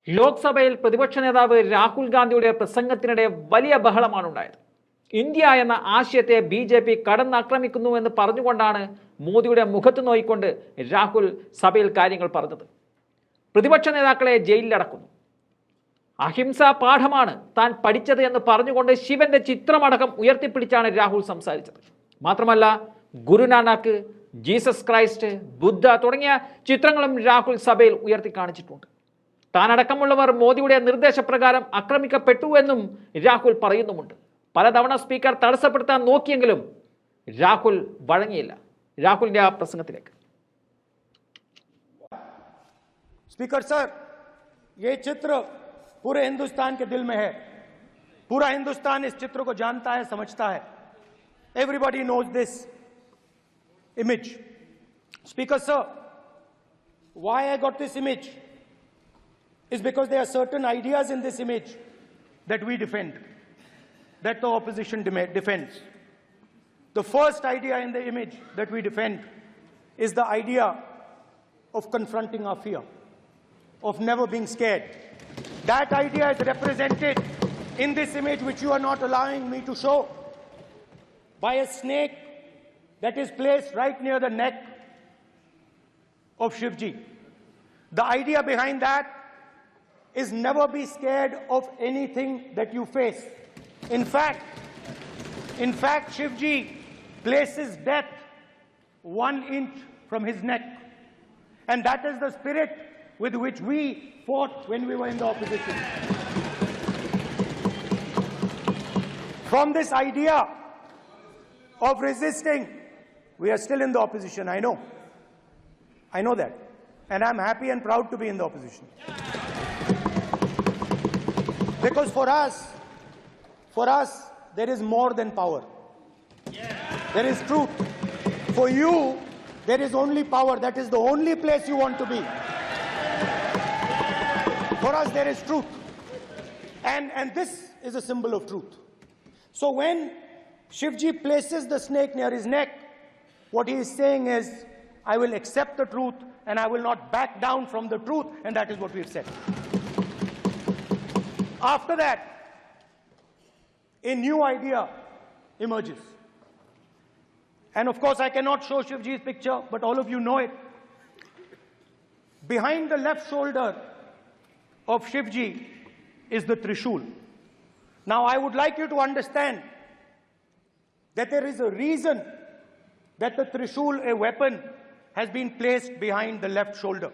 ലോക്സഭയിൽ പ്രതിപക്ഷ നേതാവ് രാഹുൽ ഗാന്ധിയുടെ പ്രസംഗത്തിനിടെ വലിയ ബഹളമാണ് ഉണ്ടായത്. ഇന്ത്യ എന്ന ആശയത്തെ ബി.ജെ.പി. കടന്നാക്രമിക്കുന്നുവെന്ന് പറഞ്ഞുകൊണ്ടാണ് മോദിയുടെ മുഖത്ത് നോയിക്കൊണ്ട് രാഹുൽ സഭയിൽ കാര്യങ്ങൾ പറഞ്ഞത്. പ്രതിപക്ഷ നേതാക്കളെ ജയിലിലടക്കുന്നു. അഹിംസാ പാഠമാണ് താൻ പഠിച്ചത് എന്ന് പറഞ്ഞുകൊണ്ട് ശിവന്റെ ചിത്രമടക്കം ഉയർത്തിപ്പിടിച്ചാണ് രാഹുൽ സംസാരിച്ചത്. മാത്രമല്ല, ഗുരുനാനാക്ക്, ജീസസ് ക്രൈസ്റ്റ്, ബുദ്ധ തുടങ്ങിയ ചിത്രങ്ങളും രാഹുൽ സഭയിൽ ഉയർത്തി കാണിച്ചിട്ടുണ്ട്. താനടക്കമുള്ളവർ മോദിയുടെ നിർദ്ദേശപ്രകാരം ആക്രമിക്കപ്പെട്ടു എന്നും രാഹുൽ പറയുന്നുമുണ്ട്. പലതവണ സ്പീക്കർ തടസ്സപ്പെടുത്താൻ നോക്കിയെങ്കിലും രാഹുൽ വഴങ്ങിയില്ല. രാഹുലിന്റെ ആ പ്രസംഗത്തിലേക്ക്. स्पीकर सर, ये चित्र पूरे हिंदुस्तान के दिल में है. पूरा हिंदुस्तान इस चित्र को जानता है, समझता है. Everybody knows this image. Speaker sir, why I got this image is because there are certain ideas in this image that we defend, that the opposition defends. The first idea in the image that we defend is the idea of confronting our fear, of never being scared. That idea is represented in this image, which you are not allowing me to show, by a snake that is placed right near the neck of Shivji. The idea behind that is never be scared of anything that you face. In fact, Shivji places death 1 inch from his neck. And that is the spirit with which we fought when we were in the opposition. From this idea of resisting, we are still in the opposition, I know. I know that. And I'm happy and proud to be in the opposition. Because for us, there is more than power. There is truth. For you, there is only power. That is the only place you want to be. For us, there is truth. And this is a symbol of truth. So when Shivji places the snake near his neck, what he is saying is, I will accept the truth and I will not back down from the truth, and that is what we have said. After that, a new idea emerges. And of course, I cannot show Shivji's picture, but all of you know it. Behind the left shoulder of Shivji is the Trishul. Now, I would like you to understand that there is a reason that the Trishul, a weapon, has been placed behind the left shoulder.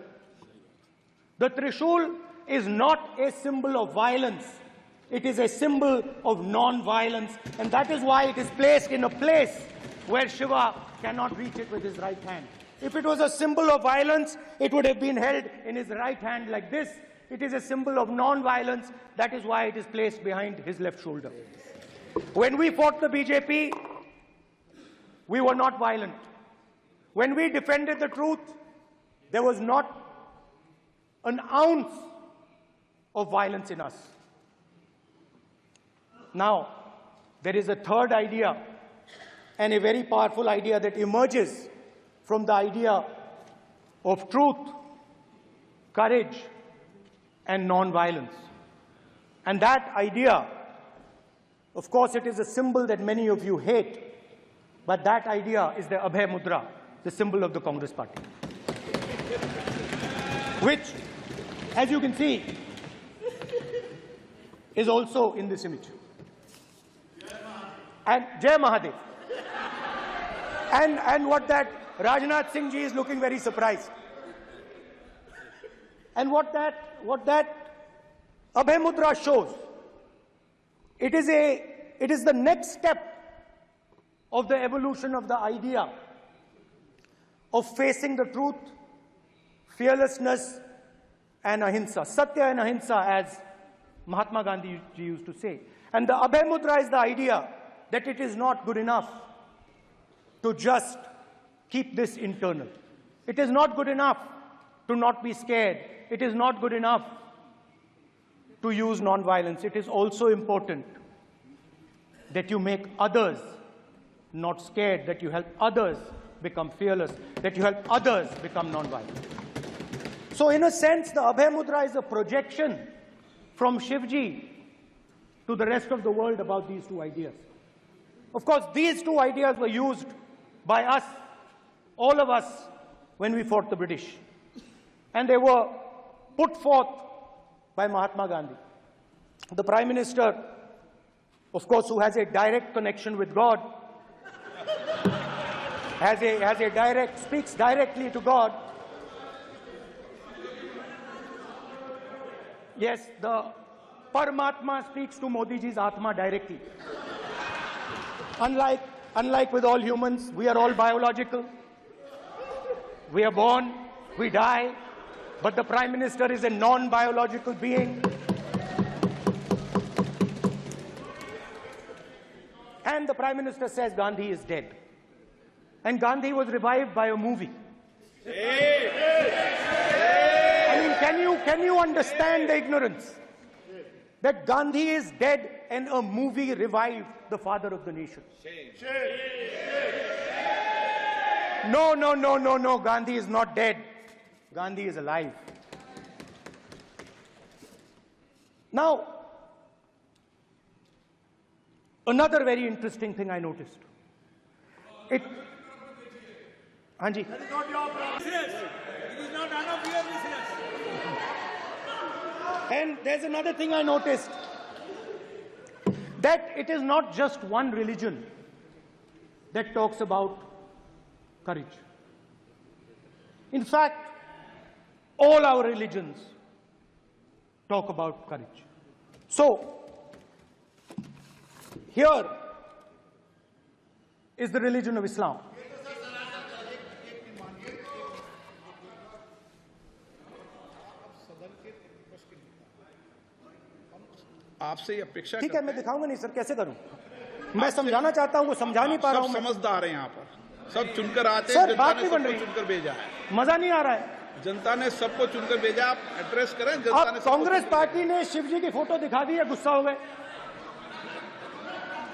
The Trishul is not a symbol of violence. It is a symbol of non-violence, and that is why it is placed in a place where Shiva cannot reach it with his right hand. If it was a symbol of violence, it would have been held in his right hand like this. It is a symbol of non-violence. That is why it is placed behind his left shoulder. When we fought the BJP, we were not violent. When we defended the truth, there was not an ounce of violence in us. Now, there is a third idea, and a very powerful idea that emerges from the idea of truth, courage, and non-violence. And that idea, of course, it is a symbol that many of you hate, but that idea is the Abhay Mudra, the symbol of the Congress Party, which, as you can see, is also in this image. And Jai Mahadev. And what that Rajnath Singh ji is looking very surprised. And what that Abhay Mudra shows, it is the next step of the evolution of the idea of facing the truth, fearlessness, and ahimsa. Satya and ahimsa, as Mahatma Gandhi ji used to say. And the Abhay Mudra is the idea that it is not good enough to just keep this internal. It is not good enough to not be scared. It is not good enough to use non-violence. It is also important that you make others not scared, that you help others become fearless, that you help others become non-violent. So in a sense, the Abhay Mudra is a projection from Shivji to the rest of the world about these two ideas. Of course, these two ideas were used by us, all of us, when we fought the British. And they were put forth by Mahatma Gandhi. The Prime Minister, of course, who has a direct connection with God, speaks directly to God. Yes, the Paramatma speaks to Modi ji's Atma directly. Unlike with all humans, we are all biological. We are born, we die, but the Prime Minister is a non-biological being. And the Prime Minister says Gandhi is dead. And Gandhi was revived by a movie. I mean, can you understand the ignorance? That Gandhi is dead and a movie revived the father of the nation. No, Gandhi is not dead. Gandhi is alive. Now, another very interesting thing I noticed. Hanji. That is not your business. It is not none of your business. And there's another thing I noticed. That it is not just one religion that talks about courage. In fact, all our religions talk about courage. So, here is the religion of Islam. आपसे ये अपेक्षा ठीक है, मैं दिखाऊंगा नहीं sir, कैसे करूं? मैं समझाना चाहता हूं, वो समझा नहीं पा रहा हूं। समझदार हैं यहाँ पर, सब चुनकर आते हैं। सर, जनता बात नहीं बन रही, चुनकर भेजा है, मजा नहीं आ रहा है। जनता ने सबको चुनकर भेजा, आप एड्रेस करें। जनता ने कांग्रेस पार्टी ने शिवजी की फोटो दिखा दी है, गुस्सा हो गए।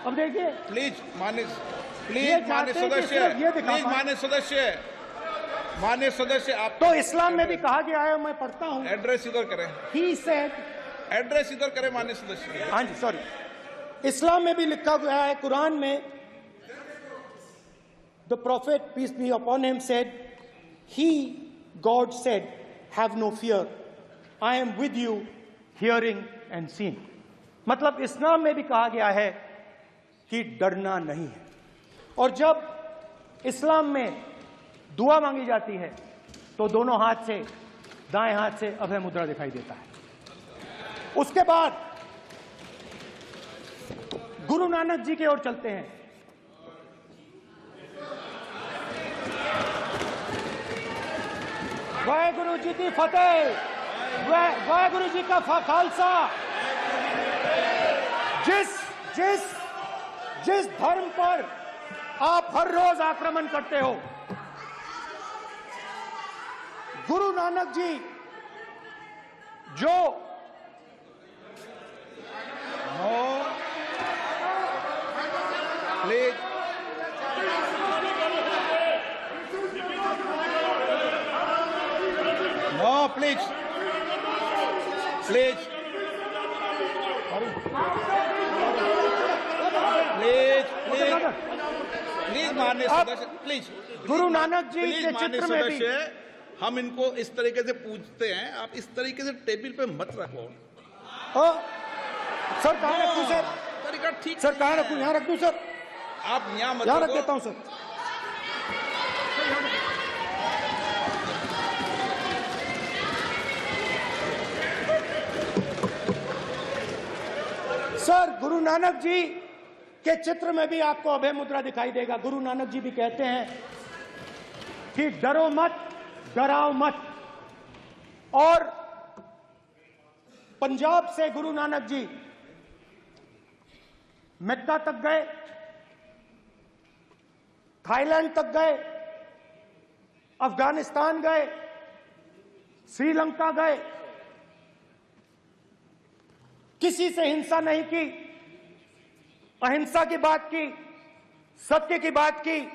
अब देखिए, प्लीज मान्य सदस्य, आप तो इस्लाम में भी कहा गया है, मैं पढ़ता हूं, एड्रेस इधर करें। He said, एड्रेस इधर करें मान्य सदस्य। हाँ जी, सॉरी, इस्लाम में भी लिखा गया है, कुरान में, the prophet peace be upon him said, God said, have no fear, I am with you, hearing and seeing. मतलब इस्लाम में भी कहा गया है कि डरना नहीं है। और जब इस्लाम में दुआ मांगी जाती है तो दोनों हाथ से, दाएं हाथ से अभय मुद्रा दिखाई देता है। उसके बाद गुरु नानक जी की ओर चलते हैं। वाहेगुरु जी की फतेह, वाहेगुरु जी का खालसा। जिस धर्म पर आप हर रोज आक्रमण करते हो, गुरु नानक जी जो प्लीज माननीय सदस्य, प्लीज गुरु नानक जी के चित्र में भी हम इनको इस तरीके से पूछते हैं, आप इस तरीके से टेबल पे मत रखो। सर कहाँ रखूं सर? तरीका ठीक, सर कहाँ रखूं? यहाँ रख दूं सर? आप यहाँ मत यहाँ रखो। रख देता हूं सर। सर गुरु नानक जी के चित्र में भी आपको अभय मुद्रा दिखाई देगा। गुरु नानक जी भी कहते हैं कि डरो मत, डराओ मत। और पंजाब से गुरु नानक जी मक्का तक गए, थाईलैंड तक गए, अफगानिस्तान गए, श्रीलंका गए, किसी से हिंसा नहीं की, अहिंसा की बात की, सत्य की बात की,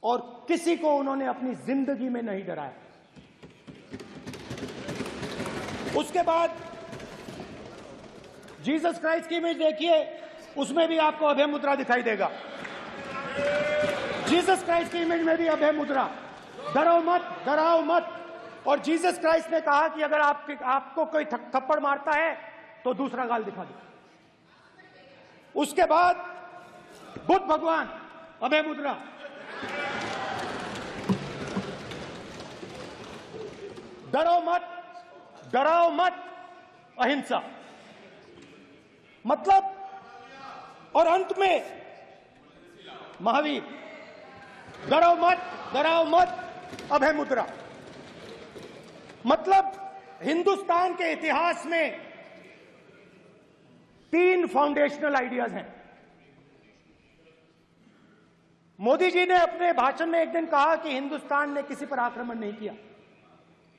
और किसी को उन्होंने अपनी जिंदगी में नहीं डराया। उसके बाद जीसस क्राइस्ट की इमेज देखिए, उसमें भी आपको अभय मुद्रा दिखाई देगा। जीसस क्राइस्ट की इमेज में भी अभय मुद्रा, डरो मत, डराओ मत। और जीसस क्राइस्ट ने कहा कि अगर आपको कोई थप्पड़ मारता है तो दूसरा गाल दिखा दो। उसके बाद बुद्ध भगवान, अभय मुद्रा। डरो मत, डराओ मत, अहिंसा। मतलब, और अंत में महावीर, डरो मत, डराओ मत, अभय मुद्रा। मतलब हिंदुस्तान के इतिहास में 3 फाउंडेशनल आइडियाज हैं। मोदी जी ने अपने भाषण में एक दिन कहा कि हिंदुस्तान ने किसी पर आक्रमण नहीं किया।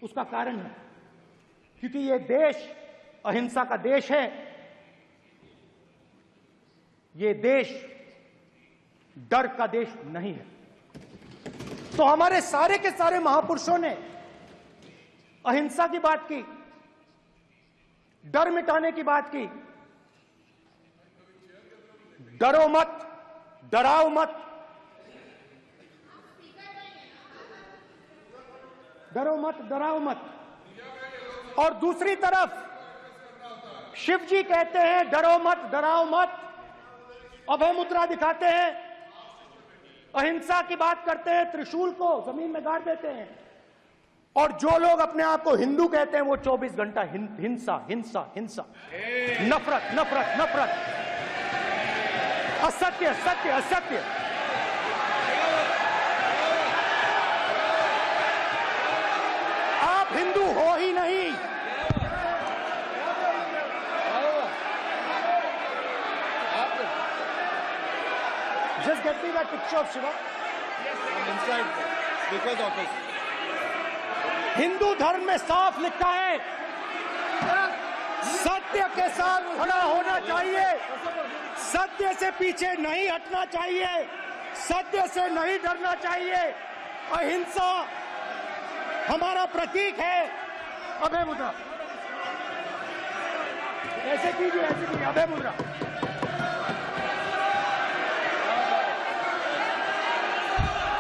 उसका कारण है क्योंकि यह देश अहिंसा का देश है। यह देश डर का देश नहीं है। तो हमारे सारे के सारे महापुरुषों ने अहिंसा की बात की, डर मिटाने की बात की। डरो मत, डराओ मत, डरो मत, डराओ मत। और दूसरी तरफ शिव जी कहते हैं डरो मत, डराओ मत, अभय मुद्रा दिखाते हैं, अहिंसा की बात करते हैं, त्रिशूल को जमीन में गाड़ देते हैं। और जो लोग अपने आप को हिंदू कहते हैं वो 24 घंटा हिंसा, हिंसा, हिंसा, नफरत, नफरत, नफरत, असत्य, सत्य, असत्य। आप हिंदू हो ही नहीं। Just get me that picture of Shiva. I'm inside because of it. Hindu धर्म में साफ लिखा है, सत्य के साथ खड़ा होना चाहिए, सत्य से पीछे नहीं हटना चाहिए, सत्य से नहीं डरना चाहिए। अहिंसा हमारा प्रतीक है। अभय मुद्रा ऐसे कीजिए, ऐसे कीजिए, अभय मुद्रा।